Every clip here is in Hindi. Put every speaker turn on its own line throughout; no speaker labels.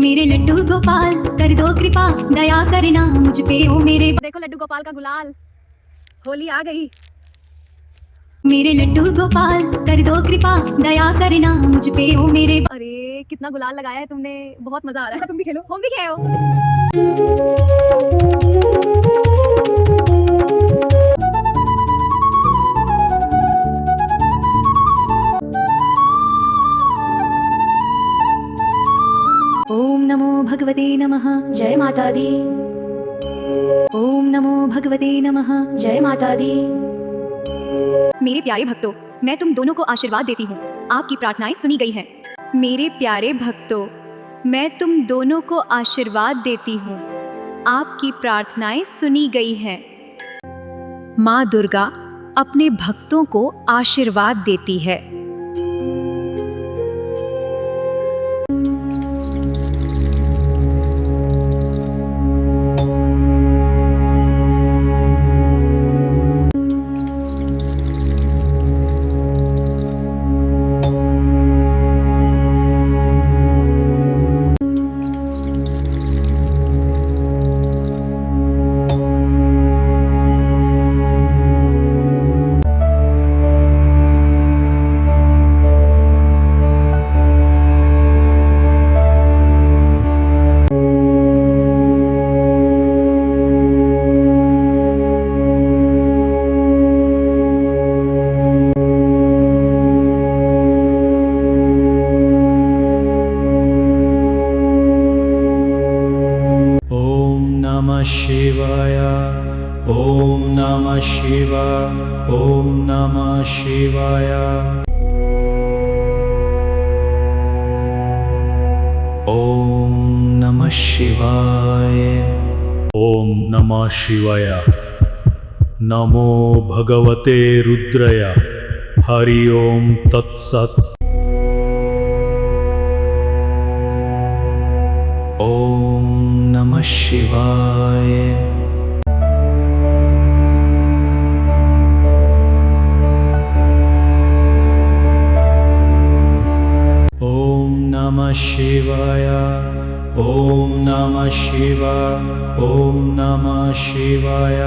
मेरे लड्डू गोपाल कर दो कृपा दया करना मुझ पे ओ मेरे।
देखो लड्डू गोपाल का गुलाल, होली आ गई।
मेरे लड्डू गोपाल कर दो कृपा दया करना मुझ पे ओ मेरे।
अरे कितना गुलाल लगाया है तुमने, बहुत मजा आ रहा है। तुम भी खेलो, हम भी खेलो।
ओम नमो भगवते नमः।
जय माता दी।
ओम नमो भगवते नमः।
जय माता दी।
मेरे प्यारे भक्तों, मैं तुम दोनों को आशीर्वाद देती हूँ, आपकी प्रार्थनाएं सुनी गई हैं। मेरे प्यारे भक्तों, मैं तुम दोनों को आशीर्वाद देती हूँ, आपकी प्रार्थनाएं सुनी गई हैं। माँ दुर्गा अपने भक्तों को आशीर्वाद देती है।
शिवाय ओम नमः शिवाय ओम नमः शिवाय ओम नमः शिवाय ओम नमः शिवाय नमो भगवते रुद्राय हरि ओम तत्सत् ओम नमः शिवाय ओम नमः शिवाय ओम नमः शिवाय ओम नमः शिवाय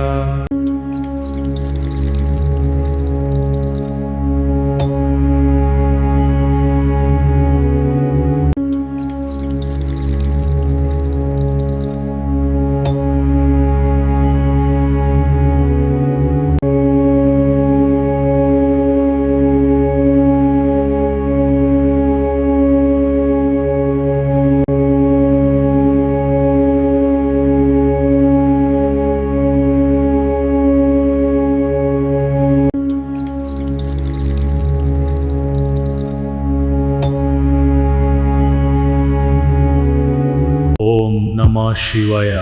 नमः शिवाय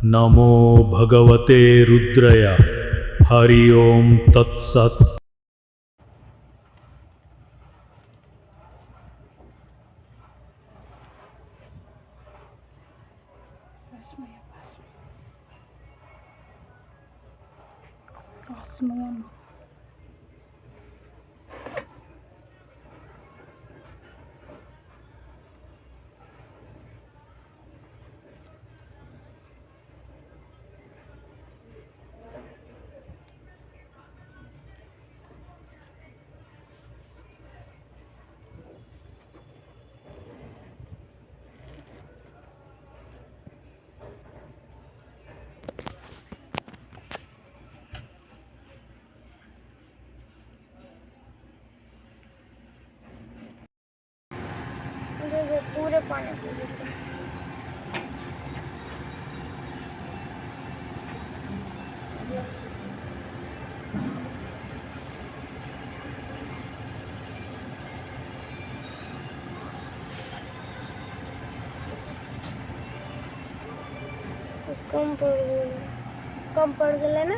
नमो भगवते रुद्राय हरि ओम तत्सत्
पूरे पानी पी लेते हैं। कम पड़ गए ना।